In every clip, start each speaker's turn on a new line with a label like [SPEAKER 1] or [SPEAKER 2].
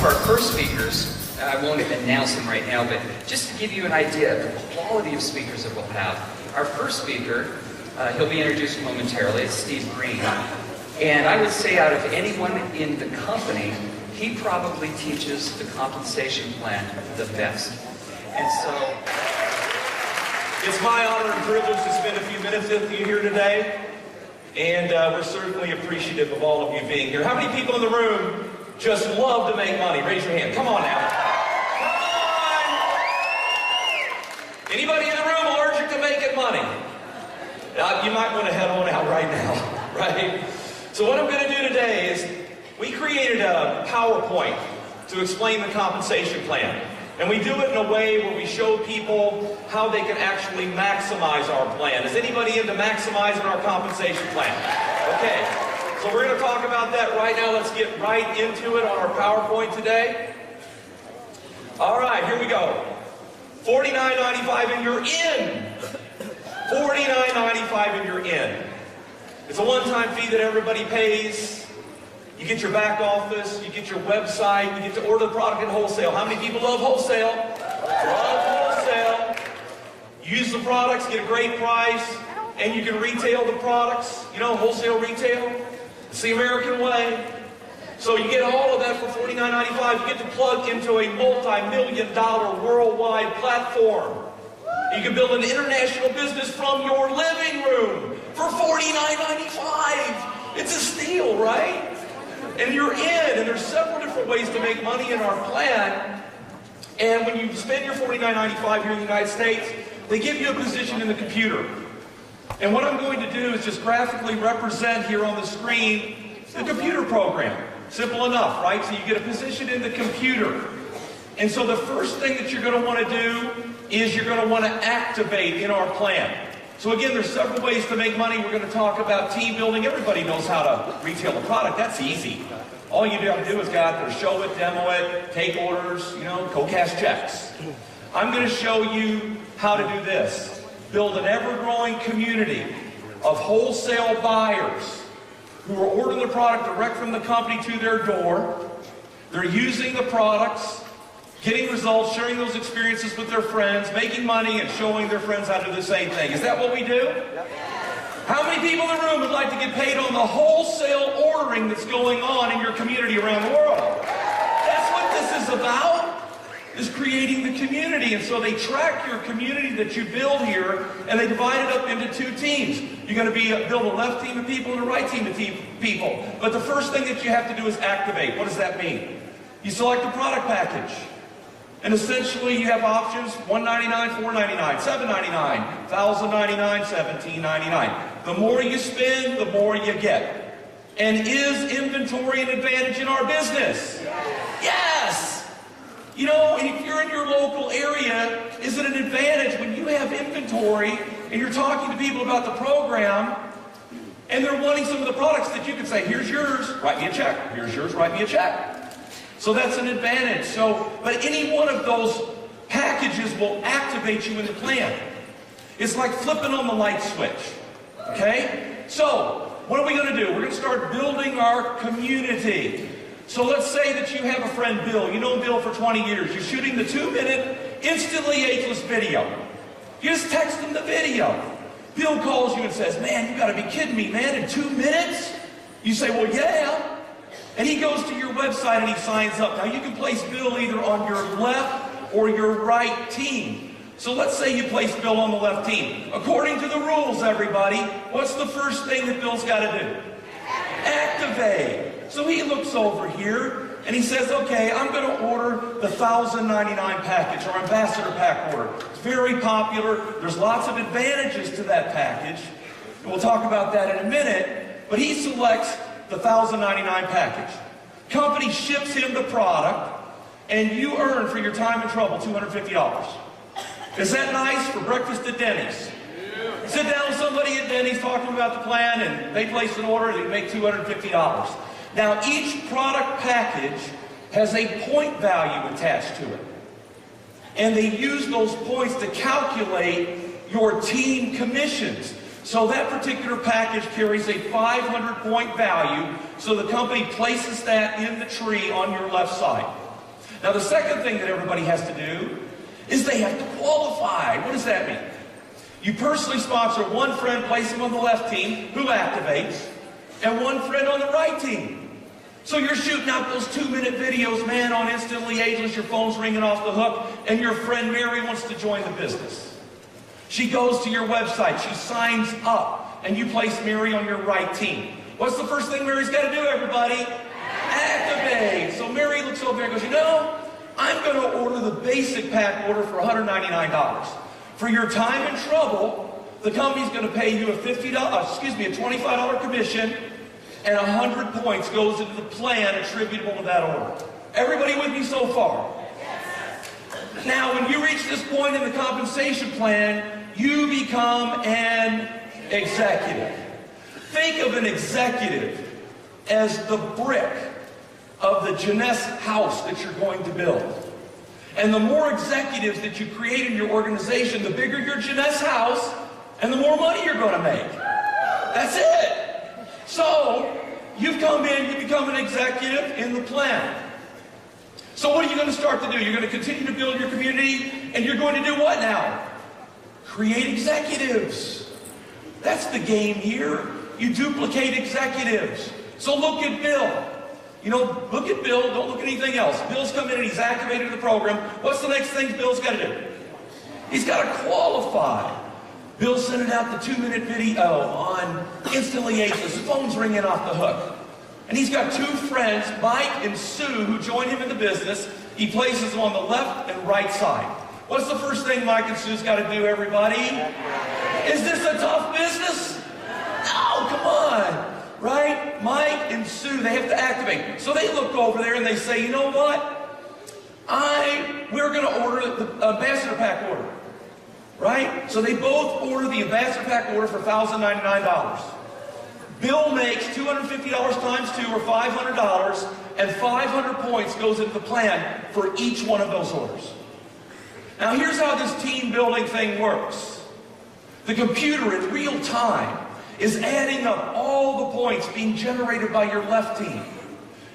[SPEAKER 1] our first speakers, I won't announce them right now, but just to give you an idea of the quality of speakers that we'll have. Our first speaker, he'll be introduced momentarily, it's Steve Green. And I would say out of anyone in the company, he probably teaches the compensation plan the best. And so,
[SPEAKER 2] it's my honor and privilege to spend a few minutes with you here today. And we're certainly appreciative of all of you being here. How many people in the room just love to make money? Raise your hand. Come on now. Come on! Anybody in the room allergic to making money? You might want to head on out right now, right? So what I'm going to do today is we created a PowerPoint to explain the compensation plan. And we do it in a way where we show people how they can actually maximize our plan. Is anybody into maximizing our compensation plan? Okay, so we're going to talk about that right now. Let's get right into it on our PowerPoint today. All right, here we go. $49.95 and you're in. $49.95 and you're in. It's a one-time fee that everybody pays. You get your back office, you get your website, you get to order the product in wholesale. How many people love wholesale? Love wholesale. Use the products, get a great price, and you can retail the products. You know, wholesale retail. It's the American way. So you get all of that for $49.95. You get to plug into a multi-million-dollar worldwide platform. You can build an international business from your living room for $49.95. It's a steal, right? And you're in, and there's several different ways to make money in our plan. And when you spend your $49.95 here in the United States, they give you a position in the computer. And what I'm going to do is just graphically represent here on the screen the computer program. Simple enough, right? So you get a position in the computer. And so the first thing that you're going to want to do is you're going to want to activate in our plan. So again, there's several ways to make money. We're going to talk about team building. Everybody knows how to retail a product. That's easy. All you got to do is go out there, show it, demo it, take orders, you know, go cash checks. I'm going to show you how to do this. Build an ever-growing community of wholesale buyers who are ordering the product direct from the company to their door. They're using the products, getting results, sharing those experiences with their friends, making money, and showing their friends how to do the same thing. Is that what we do? How many people in the room would like to get paid on the wholesale ordering that's going on in your community around the world? That's what this is about, is creating the community. And so they track your community that you build here, and they divide it up into two teams. You're going to build a left team of people and a right team of people. But the first thing that you have to do is activate. What does that mean? You select the product package. And essentially, you have options: $199, $499, $799, $1,099, $1,799. The more you spend, the more you get. And is inventory an advantage in our business? Yes! You know, if you're in your local area, is it an advantage when you have inventory and you're talking to people about the program and they're wanting some of the products that you can say, here's yours, write me a check. Here's yours, write me a check. So that's an advantage. But any one of those packages will activate you in the plan. It's like flipping on the light switch. Okay? So, what are we going to do? We're going to start building our community. So let's say that you have a friend, Bill. You know Bill for 20 years. You're shooting the 2-minute, instantly ageless video. You just text him the video. Bill calls you and says, man, you got to be kidding me, man, in 2 minutes? You say, well, yeah. And he goes to your website and he signs up. Now you can place Bill either on your left or your right team. So let's say you place Bill on the left team. According to the rules, everybody, what's the first thing that Bill's got to do? Activate. So he looks over here and he says, okay, I'm going to order the $1,099 package or ambassador pack order. It's very popular. There's lots of advantages to that package. And we'll talk about that in a minute. But he selects the $1,099 package. Company ships him the product, and you earn for your time and trouble $250. Is that nice for breakfast at Denny's? Yeah. Sit down with somebody at Denny's talking about the plan, and they place an order, and they make $250. Now, each product package has a point value attached to it. And they use those points to calculate your team commissions. So that particular package carries a 500-point value, so the company places that in the tree on your left side. Now, the second thing that everybody has to do is they have to qualify. What does that mean? You personally sponsor one friend, place him on the left team, who activates, and one friend on the right team. So you're shooting out those 2-minute videos, man, on Instantly Ageless, your phone's ringing off the hook, and your friend Mary wants to join the business. She goes to your website, she signs up, and you place Mary on your right team. What's the first thing Mary's got to do, everybody? Activate. So Mary looks over there and goes, you know, I'm going to order the basic pack order for $199. For your time and trouble, the company's going to pay you a $25 commission, and 100 points goes into the plan attributable to that order. Everybody with me so far? Now, when you reach this point in the compensation plan, you become an executive. Think of an executive as the brick of the Jeunesse house that you're going to build. And the more executives that you create in your organization, the bigger your Jeunesse house, and the more money you're going to make. That's it. So, you've come in, you become an executive in the plan. So what are you going to start to do? You're going to continue to build your community, and you're going to do what now? Create executives. That's the game here. You duplicate executives. So look at Bill. You know, look at Bill, don't look at anything else. Bill's come in and he's activated the program. What's the next thing Bill's got to do? He's got to qualify. Bill's sending out the 2-minute video on Instantly Ageless. His phone's ringing off the hook. And he's got 2 friends, Mike and Sue, who join him in the business. He places them on the left and right side. What's the first thing Mike and Sue's got to do, everybody? Is this a tough business? No, come on. Right? Mike and Sue, they have to activate. So they look over there and they say, you know what? We're going to order the ambassador pack order. Right? So they both order the ambassador pack order for $1,099. Bill makes $250 times 2 or $500, and 500 points goes into the plan for each one of those orders. Now here's how this team building thing works. The computer in real time is adding up all the points being generated by your left team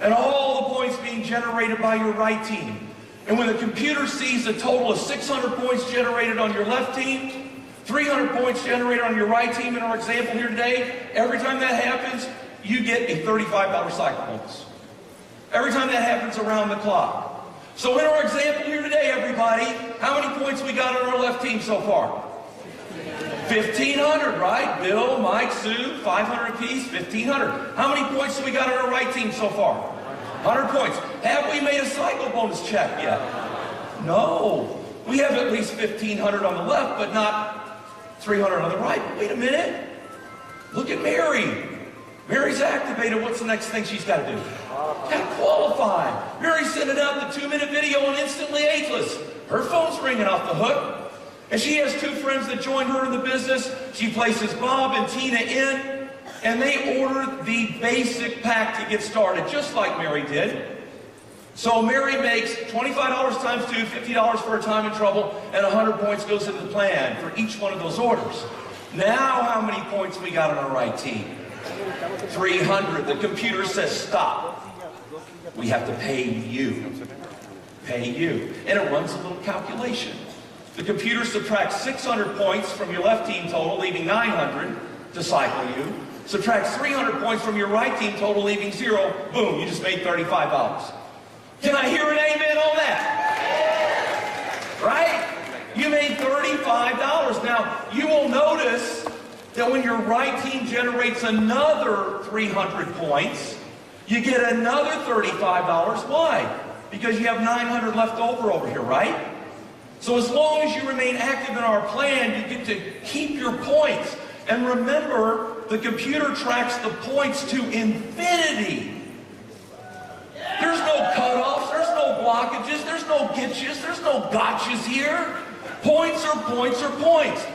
[SPEAKER 2] and all the points being generated by your right team. And when the computer sees a total of 600 points generated on your left team, 300 points generated on your right team in our example here today, every time that happens, you get a $35 cycle bonus. Every time that happens around the clock. So in our example here today, everybody, how many points we got on our left team so far? 1,500, right? Bill, Mike, Sue, 500 apiece, 1,500. How many points have we got on our right team so far? 100 points. Have we made a cycle bonus check yet? No. We have at least 1,500 on the left, but not 300 on the right. But wait a minute. Look at Mary. Mary's activated. What's the next thing she's got to do? Got to qualify. Mary's sending out the 2-minute video on Instantly Ageless. Her phone's ringing off the hook. And she has 2 friends that join her in the business. She places Bob and Tina in, and they order the basic pack to get started, just like Mary did. So Mary makes $25 times 2, $50 for her time and trouble, and 100 points goes into the plan for each one of those orders. Now how many points we got on our right team? 300. The computer says stop. We have to pay you. Pay you. And it runs a little calculation. The computer subtracts 600 points from your left team total, leaving 900 to cycle you. Subtracts 300 points from your right team total, leaving 0. Boom, you just made $35. Can I hear an amen on that? Right? You made $35. Now, you will notice that when your right team generates another 300 points, you get another $35. Why? Because you have 900 left over here, right? So as long as you remain active in our plan, you get to keep your points. And remember, the computer tracks the points to infinity. There's no cutoffs, there's no blockages, there's no getches, there's no gotchas here. Points are points are points.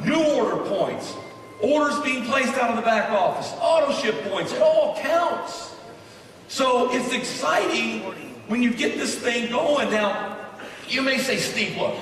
[SPEAKER 2] New order points. Orders being placed out of the back office. Auto ship points. It all counts. So it's exciting when you get this thing going. Now, you may say, Steve, look,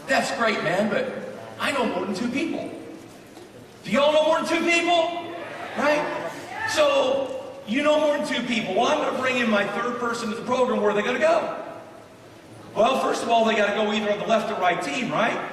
[SPEAKER 2] that's great, man, but I know more than 2 people. Do y'all know more than 2 people? Right? So, you know more than 2 people. Well, I'm going to bring in my 3rd person to the program. Where are they going to go? Well, first of all, they got to go either on the left or right team, right?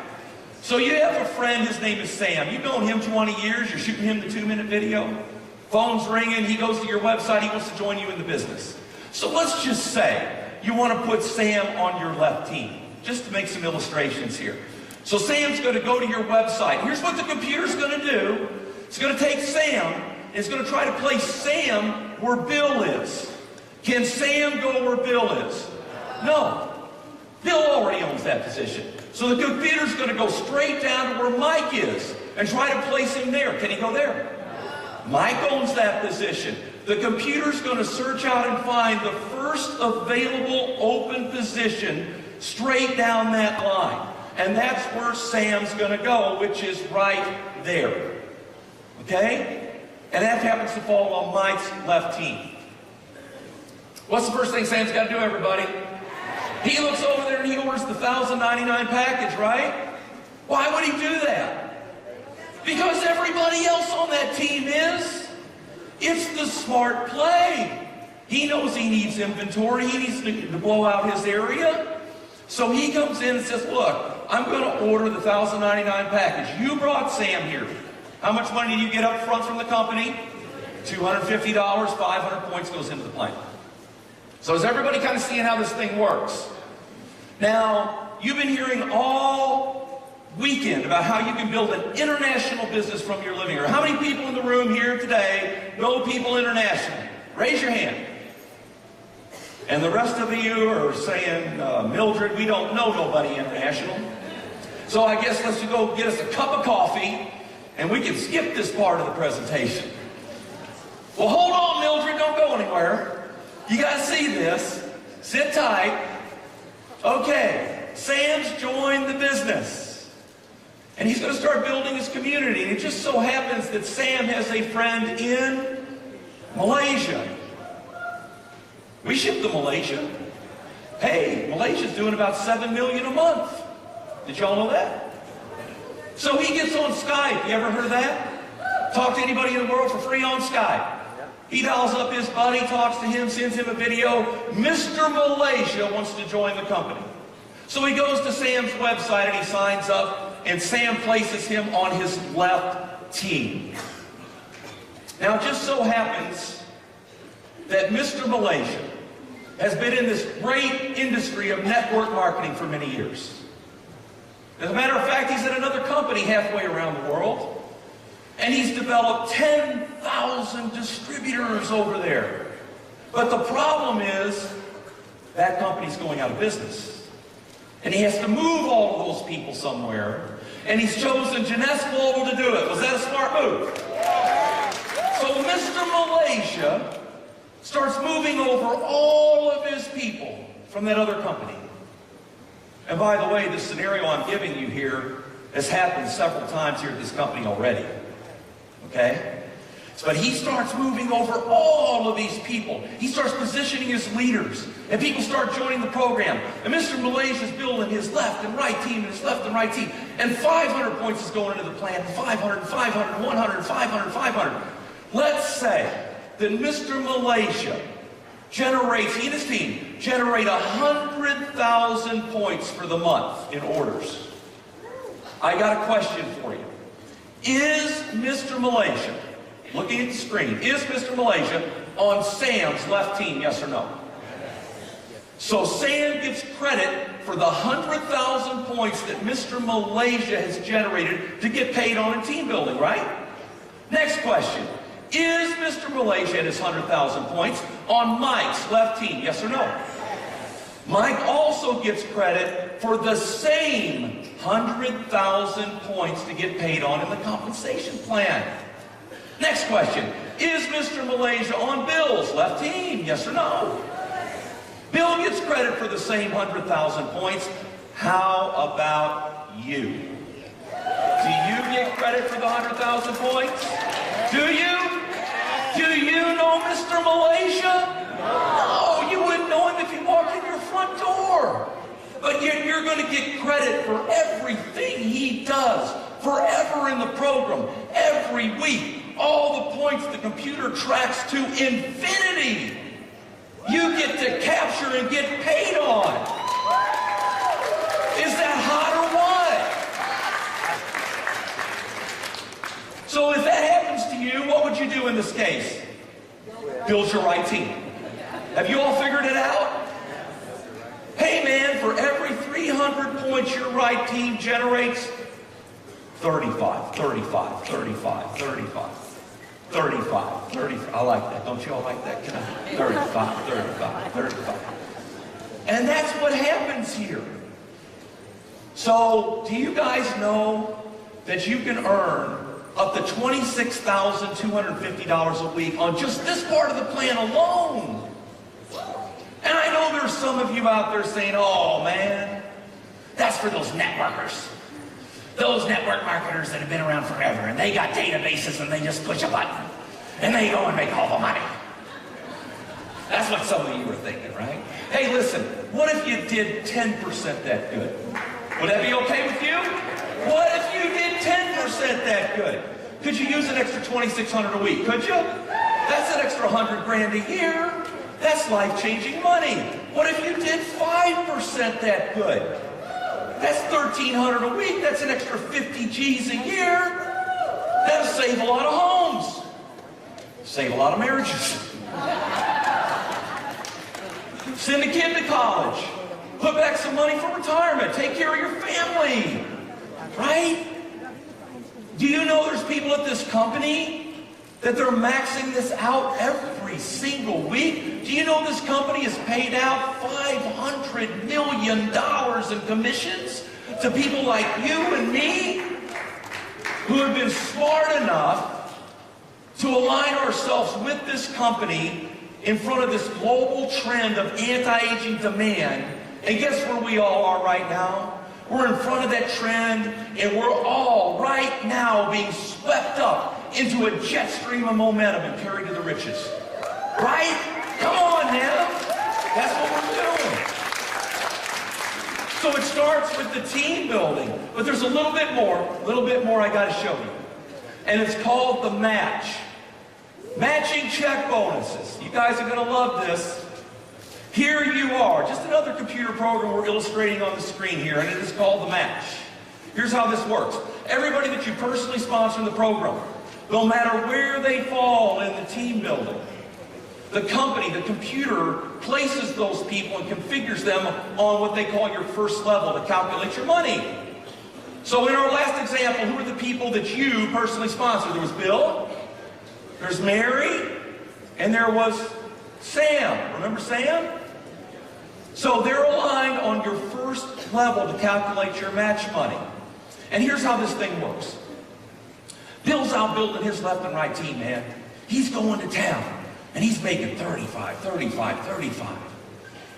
[SPEAKER 2] So you have a friend, his name is Sam. You've known him 20 years. You're shooting him the 2-minute video. Phone's ringing. He goes to your website. He wants to join you in the business. So let's just say you want to put Sam on your left team, just to make some illustrations here. So Sam's going to go to your website. Here's what the computer's going to do. It's going to take Sam, and it's going to try to place Sam where Bill is. Can Sam go where Bill is? No. Bill already owns that position. So the computer's going to go straight down to where Mike is and try to place him there. Can he go there? Mike owns that position. The computer's going to search out and find the first available open position straight down that line. And that's where Sam's going to go, which is right there. Okay? And that happens to fall on Mike's left team. What's the first thing Sam's got to do, everybody? He looks over there and he orders the $1,099 package, right? Why would he do that? Because everybody else on that team is. It's the smart play. He knows he needs inventory. He needs to blow out his area. So he comes in and says, look, I'm going to order the $1,099 package. You brought Sam here. How much money do you get up front from the company? $250, 500 points goes into the plan. So is everybody kind of seeing how this thing works? Now, you've been hearing all weekend about how you can build an international business from your living room. How many people in the room here today know people internationally? Raise your hand. And the rest of you are saying, Mildred, we don't know nobody international. So I guess let's go get us a cup of coffee and we can skip this part of the presentation. Well, hold on, Mildred, don't go anywhere. You got to see this. Sit tight. Okay, Sam's joined the business. And he's going to start building his community. And it just so happens that Sam has a friend in Malaysia. We ship to Malaysia. Hey, Malaysia's doing about $7 million a month. Did y'all know that? So he gets on Skype. You ever heard of that? Talk to anybody in the world for free on Skype. He dials up his buddy, talks to him, sends him a video. Mr. Malaysia wants to join the company. So he goes to Sam's website and he signs up, and Sam places him on his left team. Now, it just so happens that Mr. Malaysia has been in this great industry of network marketing for many years. As a matter of fact, he's at another company halfway around the world. And he's developed 10,000 distributors over there. But the problem is, that company's going out of business. And he has to move all of those people somewhere. And he's chosen Jeunesse Global to do it. Was that a smart move? So Mr. Malaysia starts moving over all of his people from that other company. And by the way, the scenario I'm giving you here has happened several times here at this company already. Okay? But he starts moving over all of these people. He starts positioning his leaders. And people start joining the program. And Mr. Malaysia's building his left and right team and his left and right team. And 500 points is going into the plan. 500, 500, 100, 500, 500. Let's say that Mr. Malaysia generates, he and his team, generate 100,000 points for the month in orders. I got a question for you. Is Mr. Malaysia, looking at the screen, is Mr. Malaysia on Sam's left team, yes or no? So Sam gets credit for the 100,000 points that Mr. Malaysia has generated to get paid on in team building, right? Next question. Is Mr. Malaysia at his 100,000 points on Mike's left team, yes or no? Mike also gets credit for the same 100,000 points to get paid on in the compensation plan. Next question. Is Mr. Malaysia on Bill's left team? Yes or no? Bill gets credit for the same 100,000 points. How about you? Do you get credit for the 100,000 points? Do you? Do you know Mr. Malaysia? No, you wouldn't know him if he walked in your front door. But you're going to get credit for everything he does, forever in the program, every week. All the points the computer tracks to infinity. You get to capture and get paid on. So if that happens to you, what would you do in this case? Build your right team. Have you all figured it out? Hey man, for every 300 points your right team generates, 35, 35, 35, 35, 35, 35. I like that. Don't you all like that? 35, 35, 35. And that's what happens here. So, do you guys know that you can earn up to $26,250 a week on just this part of the plan alone? And I know there's some of you out there saying, oh man, that's for those networkers. Those network marketers that have been around forever and they got databases and they just push a button and they go and make all the money. That's what some of you were thinking, right? Hey, listen, what if you did 10% that good? Would that be okay with you? What if you did 10% that good? Could you use an extra $2,600 a week? Could you? That's an extra $100 grand a year. That's life-changing money. What if you did 5% that good? That's $1,300 a week. That's an extra 50 G's a year. That'll save a lot of homes. Save a lot of marriages. Send a kid to college. Put back some money for retirement. Take care of your family. Right? Do you know there's people at this company that they're maxing this out every single week? Do you know this company has paid out $500 million in commissions to people like you and me who have been smart enough to align ourselves with this company in front of this global trend of anti-aging demand? And guess where we all are right now? We're in front of that trend, and we're all right now being swept up into a jet stream of momentum and carried to the riches. Right? Come on now. That's what we're doing. So it starts with the team building, but there's a little bit more I got to show you. And it's called the match. Matching check bonuses. You guys are going to love this. Here you are, just another computer program we're illustrating on the screen here, and it is called the match. Here's how this works. Everybody that you personally sponsor in the program, no matter where they fall in the team building, the company, the computer, places those people and configures them on what they call your first level to calculate your money. So in our last example, who are the people that you personally sponsored? There was Bill, there's Mary, and there was Sam. Remember Sam? So they're aligned on your first level to calculate your match money. And here's how this thing works. Bill's out building his left and right team, man. He's going to town, and he's making 35, 35, 35.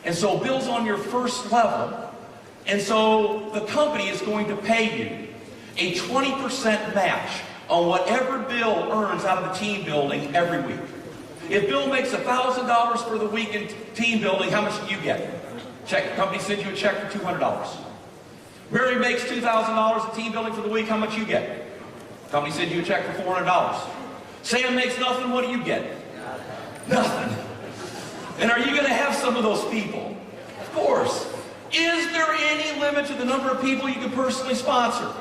[SPEAKER 2] And so Bill's on your first level, and so the company is going to pay you a 20% match on whatever Bill earns out of the team building every week. If Bill makes $1,000 for the week in team building, how much do you get? Check. The company sends you a check for $200. Mary makes $2,000 in team building for the week, how much you get? The company sends you a check for $400. Sam makes nothing, what do you get? Nothing. And are you going to have some of those people? Of course. Is there any limit to the number of people you can personally sponsor?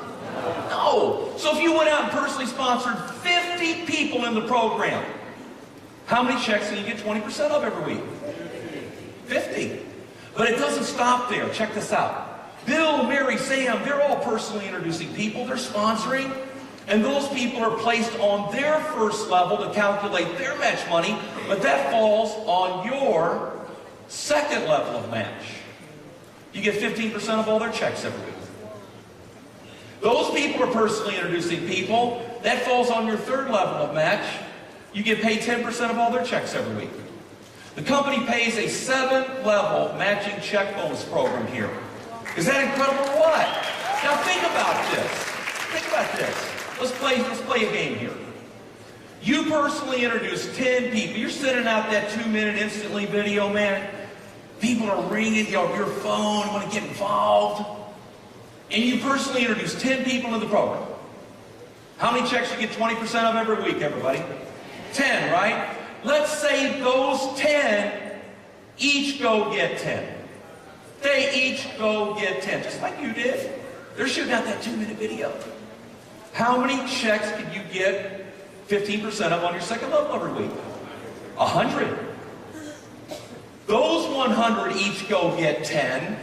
[SPEAKER 2] No. So if you went out and personally sponsored 50 people in the program, how many checks can you get 20% of every week? 50. But it doesn't stop there. Check this out. Bill, Mary, Sam, they're all personally introducing people. They're sponsoring. And those people are placed on their first level to calculate their match money, but that falls on your second level of match. You get 15% of all their checks every week. Those people are personally introducing people. That falls on your third level of match. You get paid 10% of all their checks every week. The company pays a 7-level matching check bonus program here. Is that incredible or what? Now think about this. Think about this. Let's play a game here. You personally introduce 10 people. You're sending out that 2-minute instantly video, man. People are ringing your phone, want to get involved. And you personally introduce 10 people in the program. How many checks you get 20% of every week, everybody? 10, right? Let's say those 10 each go get 10. They each go get 10, just like you did. They're shooting out that 2-minute video. How many checks can you get 15% of on your second love every week? 100. Those 100 each go get 10.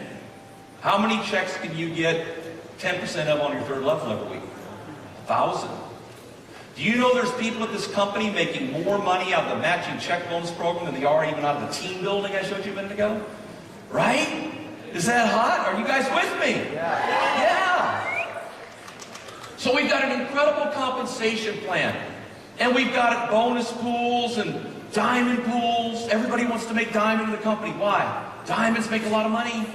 [SPEAKER 2] How many checks can you get 10% of on your third love every week? 1,000. Do you know there's people at this company making more money out of the matching check loans program than they are even out of the team building I showed you a minute ago? Right? Is that hot? Are you guys with me? Yeah. So we've got an incredible compensation plan. And we've got bonus pools and diamond pools. Everybody wants to make diamond in the company. Why? Diamonds make a lot of money.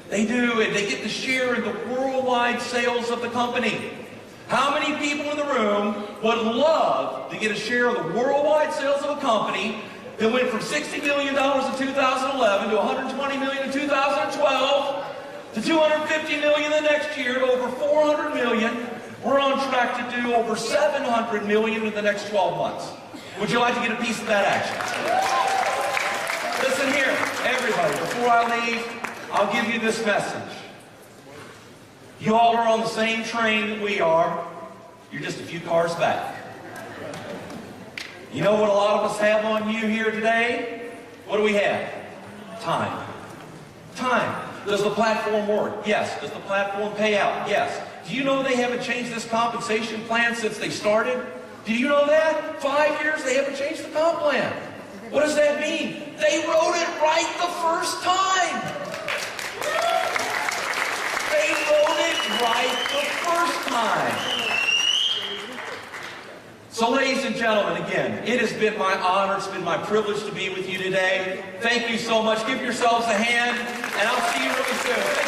[SPEAKER 2] They do, and they get to share in the worldwide sales of the company. How many people in the room would love to get a share of the worldwide sales of a company that went from $60 million in 2011 to $120 million in 2012 to $250 million the next year to over $400 million? We're on track to do over $700 million in the next 12 months. Would you like to get a piece of that action? Listen here, everybody, before I leave, I'll give you this message. You all are on the same train that we are. You're just a few cars back. You know what a lot of us have on you here today? What do we have? Time. Time. Does the platform work? Yes. Does the platform pay out? Yes. Do you know they haven't changed this compensation plan since they started? Do you know that? 5 years they haven't changed the comp plan. What does that mean? They wrote it right the first time. They wrote it right the first time. So ladies and gentlemen, again, it has been my honor, it's been my privilege to be with you today. Thank you so much. Give yourselves a hand, and I'll see you really soon.